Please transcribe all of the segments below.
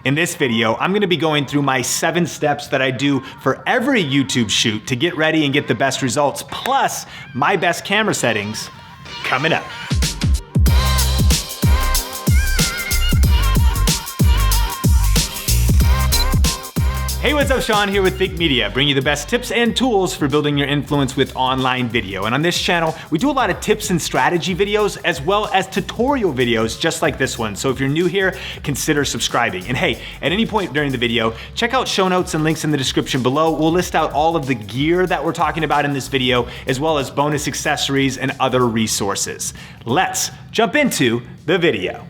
In this video, I'm gonna be going through my 7 steps that I do for every YouTube shoot to get ready and get the best results, plus my best camera settings coming up. Hey, what's up? Sean here with Think Media, bringing you the best tips and tools for building your influence with online video. And on this channel, we do a lot of tips and strategy videos, as well as tutorial videos just like this one. So if you're new here, consider subscribing. And hey, at any point during the video, check out show notes and links in the description below. We'll list out all of the gear that we're talking about in this video, as well as bonus accessories and other resources. Let's jump into the video.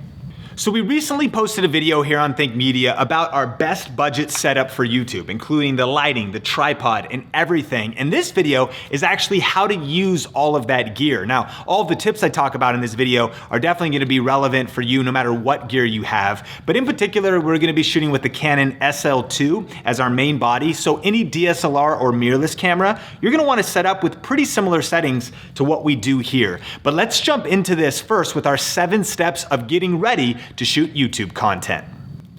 So we recently posted a video here on Think Media about our best budget setup for YouTube, including the lighting, the tripod, and everything. And this video is actually how to use all of that gear. Now, all of the tips I talk about in this video are definitely gonna be relevant for you no matter what gear you have. But in particular, we're gonna be shooting with the Canon SL2 as our main body. So any DSLR or mirrorless camera, you're gonna wanna set up with pretty similar settings to what we do here. But let's jump into this first with our 7 steps of getting ready to shoot YouTube content.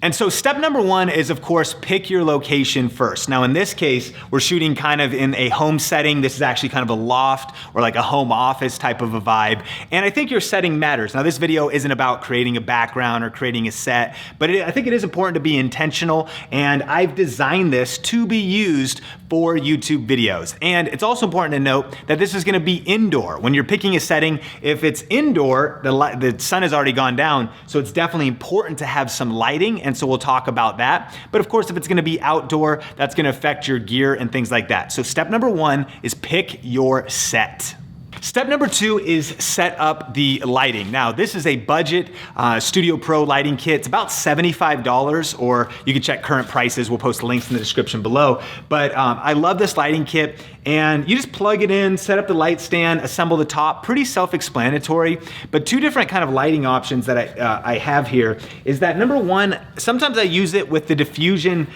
And so step number 1 is, of course, pick your location first. Now in this case, we're shooting kind of in a home setting. This is actually kind of a loft or like a home office type of a vibe. And I think your setting matters. Now this video isn't about creating a background or creating a set, but I think it is important to be intentional. And I've designed this to be used for YouTube videos. And it's also important to note that this is gonna be indoor. When you're picking a setting, if it's indoor, the sun has already gone down. So it's definitely important to have some lighting. And so we'll talk about that. But of course, if it's gonna be outdoor, that's gonna affect your gear and things like that. So step number 1 is pick your set. Step number 2 is set up the lighting. Now, this is a budget Studio Pro lighting kit. It's about $75, or you can check current prices. We'll post links in the description below. But I love this lighting kit, and you just plug it in, set up the light stand, assemble the top. Pretty self-explanatory, but 2 different kind of lighting options that I have here is that number 1, sometimes I use it with the diffusion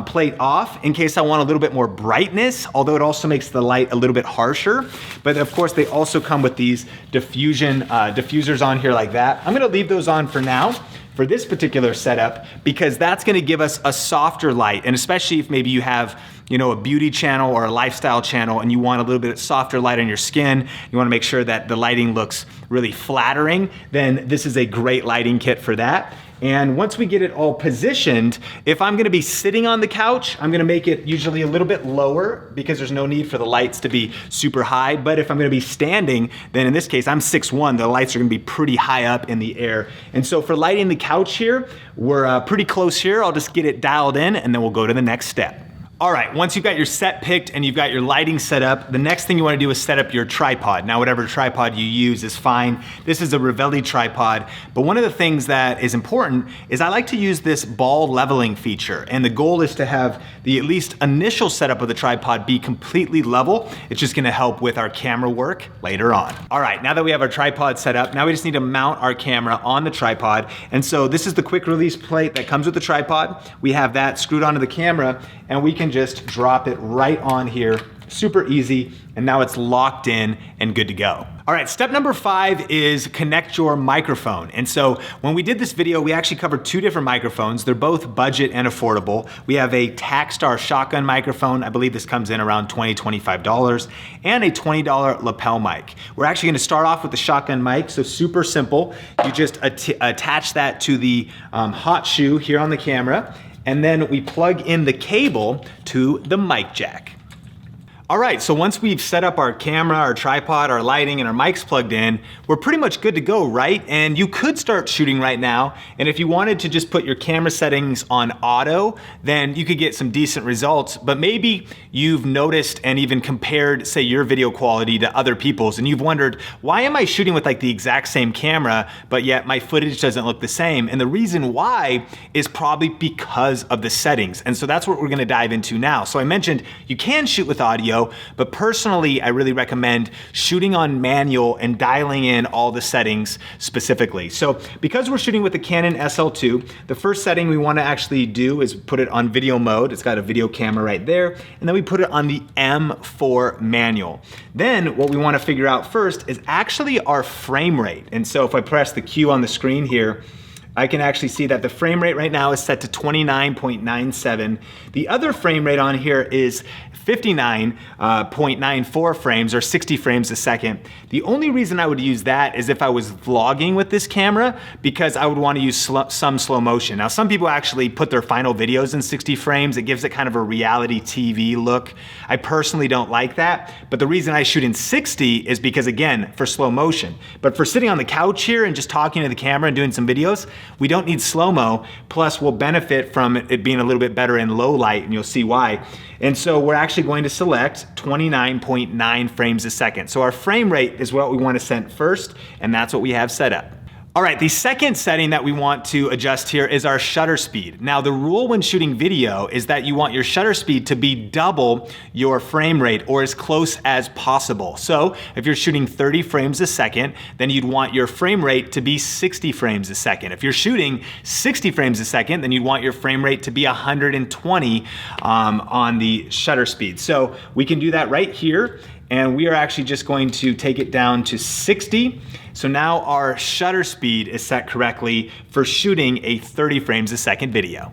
plate off in case I want a little bit more brightness, although it also makes the light a little bit harsher. But of course, they also come with these diffusers on here like that. I'm gonna leave those on for now for this particular setup because that's gonna give us a softer light, and especially if maybe you have a beauty channel or a lifestyle channel and you want a little bit softer light on your skin, you wanna make sure that the lighting looks really flattering, then this is a great lighting kit for that. And once we get it all positioned, if I'm gonna be sitting on the couch, I'm gonna make it usually a little bit lower because there's no need for the lights to be super high. But if I'm gonna be standing, then in this case, I'm 6'1", the lights are gonna be pretty high up in the air. And so for lighting the couch here, we're pretty close here. I'll just get it dialed in and then we'll go to the next step. All right, once you've got your set picked and you've got your lighting set up, the next thing you wanna do is set up your tripod. Now, whatever tripod you use is fine. This is a Ravelli tripod, but one of the things that is important is I like to use this ball leveling feature, and the goal is to have the at least initial setup of the tripod be completely level. It's just gonna help with our camera work later on. All right, now that we have our tripod set up, now we just need to mount our camera on the tripod. And so this is the quick release plate that comes with the tripod. We have that screwed onto the camera, and we can just drop it right on here, super easy, and now it's locked in and good to go. All right, step number 5 is connect your microphone. And so when we did this video, we actually covered 2 different microphones. They're both budget and affordable. We have a TAKSTAR shotgun microphone. I believe this comes in around $20, $25, and a $20 lapel mic. We're actually gonna start off with the shotgun mic, so super simple. You just attach that to the hot shoe here on the camera, and then we plug in the cable to the mic jack. All right, so once we've set up our camera, our tripod, our lighting, and our mics plugged in, we're pretty much good to go, right? And you could start shooting right now, and if you wanted to just put your camera settings on auto, then you could get some decent results, but maybe you've noticed and even compared, say, your video quality to other people's, and you've wondered, why am I shooting with like the exact same camera, but yet my footage doesn't look the same? And the reason why is probably because of the settings, and so that's what we're gonna dive into now. So I mentioned you can shoot with audio, but personally, I really recommend shooting on manual and dialing in all the settings specifically. So because we're shooting with the Canon SL2, the first setting we wanna actually do is put it on video mode. It's got a video camera right there, and then we put it on the M4 manual. Then what we wanna figure out first is actually our frame rate. And so if I press the Q on the screen here, I can actually see that the frame rate right now is set to 29.97. The other frame rate on here is 59.94 frames, or 60 frames a second. The only reason I would use that is if I was vlogging with this camera, because I would want to use some slow motion. Now, some people actually put their final videos in 60 frames. It gives it kind of a reality TV look. I personally don't like that, but the reason I shoot in 60 is because, again, for slow motion. But for sitting on the couch here and just talking to the camera and doing some videos, we don't need slow-mo, plus we'll benefit from it being a little bit better in low light, and you'll see why. And so we're actually going to select 29.9 frames a second. So our frame rate is what we want to set first, and that's what we have set up. All right, the second setting that we want to adjust here is our shutter speed. Now, the rule when shooting video is that you want your shutter speed to be double your frame rate, or as close as possible. So if you're shooting 30 frames a second, then you'd want your frame rate to be 60 frames a second. If you're shooting 60 frames a second, then you'd want your frame rate to be 120 on the shutter speed. So we can do that right here. And we are actually just going to take it down to 60. So now our shutter speed is set correctly for shooting a 30 frames a second video.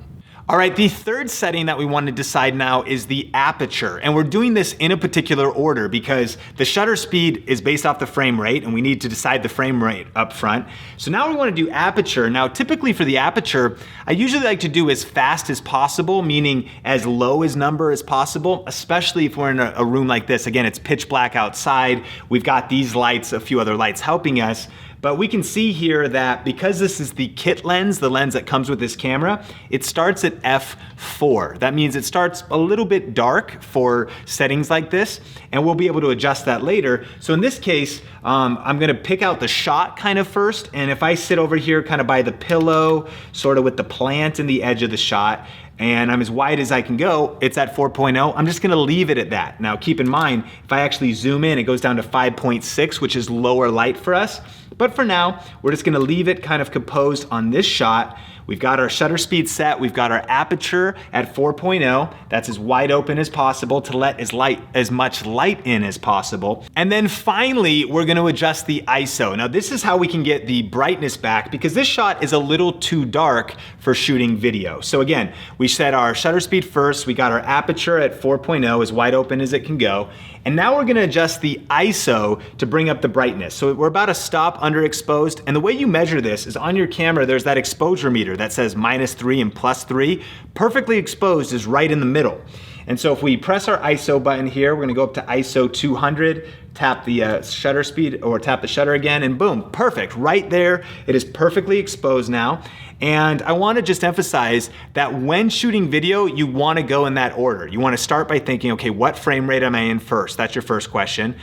All right, the third setting that we want to decide now is the aperture. And we're doing this in a particular order because the shutter speed is based off the frame rate, and we need to decide the frame rate up front. So now we want to do aperture. Now, typically for the aperture, I usually like to do as fast as possible, meaning as low as number as possible, especially if we're in a room like this. Again, it's pitch black outside. We've got these lights, a few other lights helping us. But we can see here that because this is the kit lens, the lens that comes with this camera, it starts at f4. That means it starts a little bit dark for settings like this, and we'll be able to adjust that later. So in this case, I'm gonna pick out the shot kind of first, and if I sit over here kind of by the pillow, sort of with the plant in the edge of the shot, and I'm as wide as I can go, it's at 4.0. I'm just gonna leave it at that. Now keep in mind, if I actually zoom in, it goes down to 5.6, which is lower light for us. But for now, we're just gonna leave it kind of composed on this shot. We've got our shutter speed set, we've got our aperture at 4.0. That's as wide open as possible to let as much light in as possible. And then finally, we're gonna adjust the ISO. Now this is how we can get the brightness back, because this shot is a little too dark for shooting video. So again, we set our shutter speed first, we got our aperture at 4.0, as wide open as it can go. And now we're gonna adjust the ISO to bring up the brightness. So we're about to stop underexposed, and the way you measure this is on your camera, there's that exposure meter that says -3 and +3. Perfectly exposed is right in the middle. And so if we press our ISO button here, we're gonna go up to ISO 200, tap the shutter speed, or tap the shutter again, and boom, perfect. Right there, it is perfectly exposed now. And I wanna just emphasize that when shooting video, you wanna go in that order. You wanna start by thinking, okay, what frame rate am I in first? That's your first question.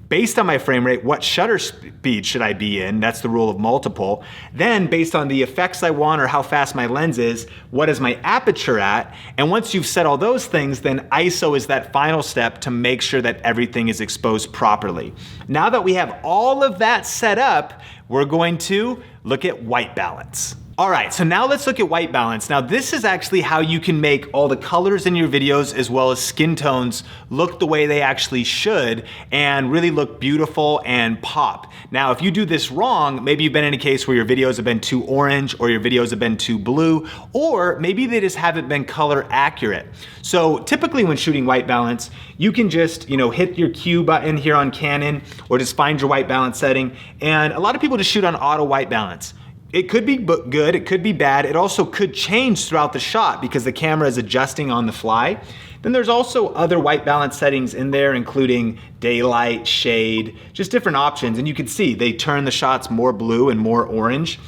Based on my frame rate, what shutter speed should I be in? That's the rule of multiple. Then based on the effects I want or how fast my lens is, what is my aperture at? And once you've set all those things, then ISO is that final step to make sure that everything is exposed properly. Now that we have all of that set up, we're going to look at white balance. All right, so now let's look at white balance. Now this is actually how you can make all the colors in your videos as well as skin tones look the way they actually should and really look beautiful and pop. Now if you do this wrong, maybe you've been in a case where your videos have been too orange or your videos have been too blue, or maybe they just haven't been color accurate. So typically when shooting white balance, you can just hit your Q button here on Canon or just find your white balance setting, and a lot of people just shoot on auto white balance. It could be good, it could be bad. It also could change throughout the shot because the camera is adjusting on the fly. Then there's also other white balance settings in there, including daylight, shade, just different options. And you can see they turn the shots more blue and more orange.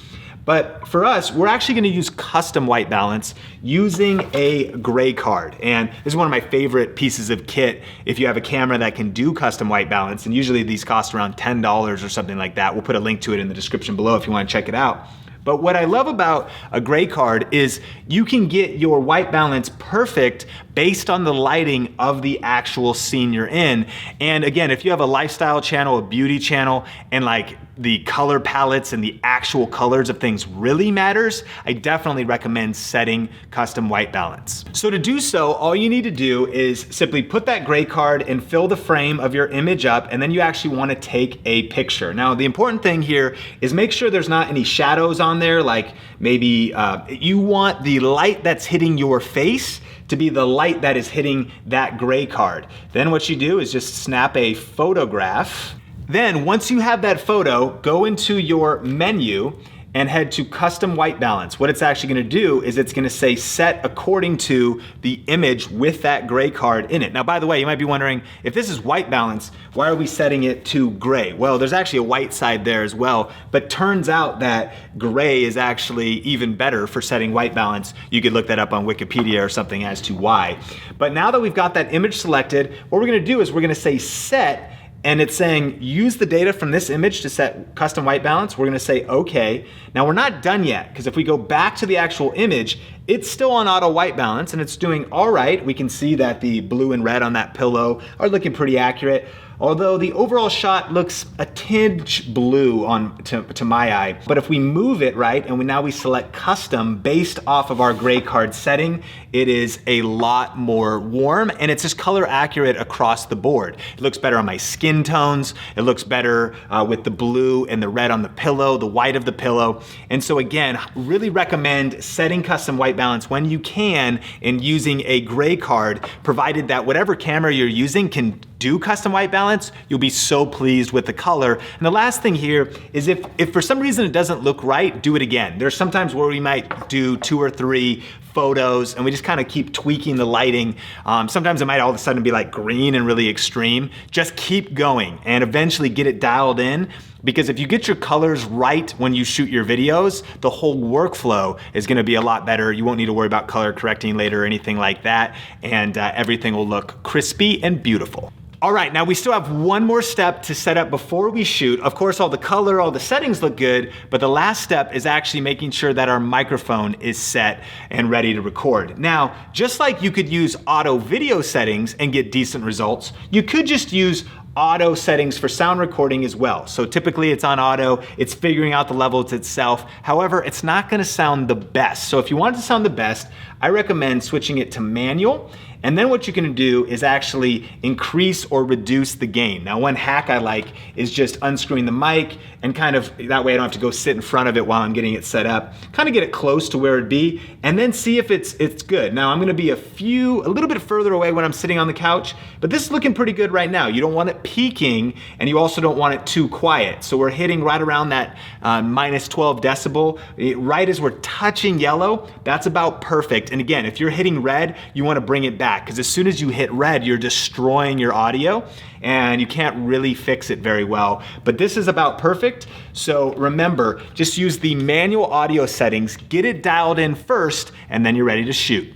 But for us, we're actually gonna use custom white balance using a gray card. And this is one of my favorite pieces of kit if you have a camera that can do custom white balance. And usually these cost around $10 or something like that. We'll put a link to it in the description below if you wanna check it out. But what I love about a gray card is you can get your white balance perfect based on the lighting of the actual scene you're in. And again, if you have a lifestyle channel, a beauty channel, and like the color palettes and the actual colors of things really matters, I definitely recommend setting custom white balance. So to do so, all you need to do is simply put that gray card and fill the frame of your image up, and then you actually want to take a picture. Now, the important thing here is make sure there's not any shadows on there, like maybe you want the light that's hitting your face to be the light that is hitting that gray card. Then what you do is just snap a photograph. Then once you have that photo, go into your menu and head to custom white balance. What it's actually gonna do is it's gonna say set according to the image with that gray card in it. Now, by the way, you might be wondering, if this is white balance, why are we setting it to gray? Well, there's actually a white side there as well, but turns out that gray is actually even better for setting white balance. You could look that up on Wikipedia or something as to why. But now that we've got that image selected, what we're gonna do is we're gonna say set, and it's saying use the data from this image to set custom white balance. We're gonna say okay. Now we're not done yet, because if we go back to the actual image, it's still on auto white balance and it's doing all right. We can see that the blue and red on that pillow are looking pretty accurate, although the overall shot looks a tinge blue to my eye. But if we move it right, and now we select custom based off of our gray card setting, it is a lot more warm, and it's just color accurate across the board. It looks better on my skin tones. It looks better with the blue and the red on the pillow, the white of the pillow. And so again, really recommend setting custom white balance when you can and using a gray card, provided that whatever camera you're using can do custom white balance. You'll be so pleased with the color. And the last thing here is if for some reason it doesn't look right, do it again. There's sometimes where we might do 2 or 3 photos and we just kind of keep tweaking the lighting. Sometimes it might all of a sudden be like green and really extreme. Just keep going and eventually get it dialed in, because if you get your colors right when you shoot your videos, the whole workflow is gonna be a lot better. You won't need to worry about color correcting later or anything like that, and everything will look crispy and beautiful. All right, now we still have one more step to set up before we shoot. Of course, all the color, all the settings look good, but the last step is actually making sure that our microphone is set and ready to record. Now, just like you could use auto video settings and get decent results, you could just use auto settings for sound recording as well. So typically it's on auto, it's figuring out the levels itself. However, it's not gonna sound the best. So if you want it to sound the best, I recommend switching it to manual. And then what you can do is actually increase or reduce the gain. Now, one hack I like is just unscrewing the mic and kind of, that way I don't have to go sit in front of it while I'm getting it set up. Kind of get it close to where it'd be and then see if it's good. Now I'm gonna be a little bit further away when I'm sitting on the couch, but this is looking pretty good right now. You don't want it peaking and you also don't want it too quiet. So we're hitting right around that minus 12 decibel. Right as we're touching yellow, that's about perfect. And again, if you're hitting red, you wanna bring it back, because as soon as you hit red, you're destroying your audio and you can't really fix it very well. But this is about perfect. So remember, just use the manual audio settings, get it dialed in first, and then you're ready to shoot.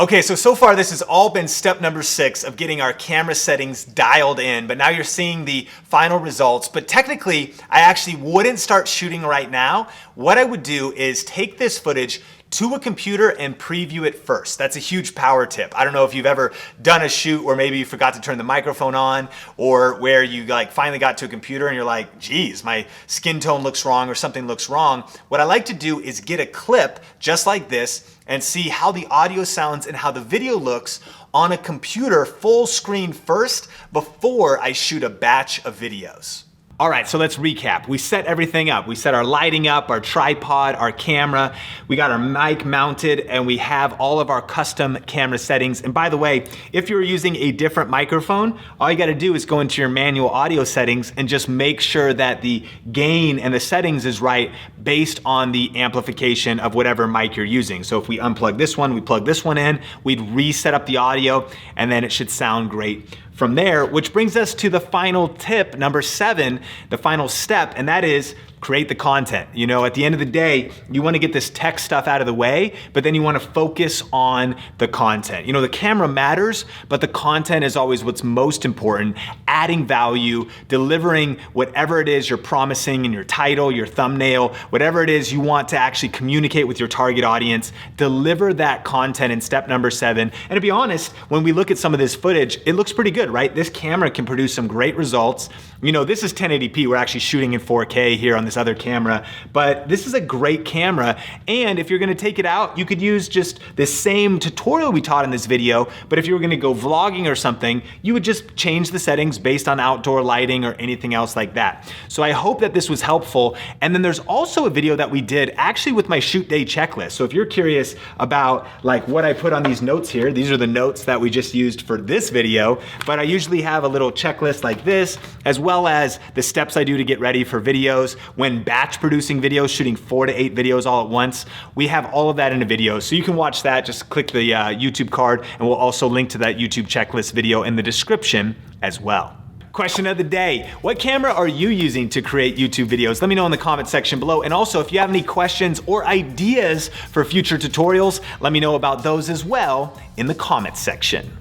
Okay, so far this has all been step number 6 of getting our camera settings dialed in, but now you're seeing the final results. But technically, I actually wouldn't start shooting right now. What I would do is take this footage to a computer and preview it first. That's a huge power tip. I don't know if you've ever done a shoot where maybe you forgot to turn the microphone on, or where you finally got to a computer and you're like, geez, my skin tone looks wrong or something looks wrong. What I like to do is get a clip just like this and see how the audio sounds and how the video looks on a computer full screen first before I shoot a batch of videos. All right, so let's recap. We set everything up. We set our lighting up, our tripod, our camera. We got our mic mounted, and we have all of our custom camera settings. And by the way, if you're using a different microphone, all you gotta do is go into your manual audio settings and just make sure that the gain and the settings is right based on the amplification of whatever mic you're using. So if we unplug this one, we plug this one in, we'd reset up the audio, and then it should sound great from there, which brings us to the final tip, number 7, the final step, and that is create the content. You know, at the end of the day, you want to get this tech stuff out of the way, but then you want to focus on the content. You know, the camera matters, but the content is always what's most important. Adding value, delivering whatever it is you're promising in your title, your thumbnail, whatever it is you want to actually communicate with your target audience, deliver that content in step number 7. And to be honest, when we look at some of this footage, it looks pretty good, right? This camera can produce some great results. You know, this is 1080p. We're actually shooting in 4K here on the this other camera, but this is a great camera. And if you're gonna take it out, you could use just the same tutorial we taught in this video, but if you were gonna go vlogging or something, you would just change the settings based on outdoor lighting or anything else like that. So I hope that this was helpful. And then there's also a video that we did actually with my shoot day checklist. So if you're curious about like what I put on these notes here, these are the notes that we just used for this video, but I usually have a little checklist like this, as well as the steps I do to get ready for videos. When batch producing videos, shooting 4 to 8 videos all at once, we have all of that in a video. So you can watch that, just click the YouTube card, and we'll also link to that YouTube checklist video in the description as well. Question of the day, what camera are you using to create YouTube videos? Let me know in the comment section below. And also, if you have any questions or ideas for future tutorials, let me know about those as well in the comments section.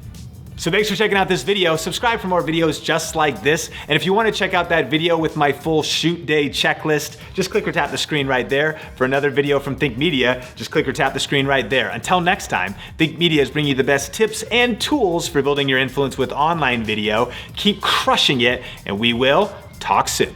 So thanks for checking out this video. Subscribe for more videos just like this. And if you want to check out that video with my full shoot day checklist, just click or tap the screen right there. For another video from Think Media, just click or tap the screen right there. Until next time, Think Media is bringing you the best tips and tools for building your influence with online video. Keep crushing it, and we will talk soon.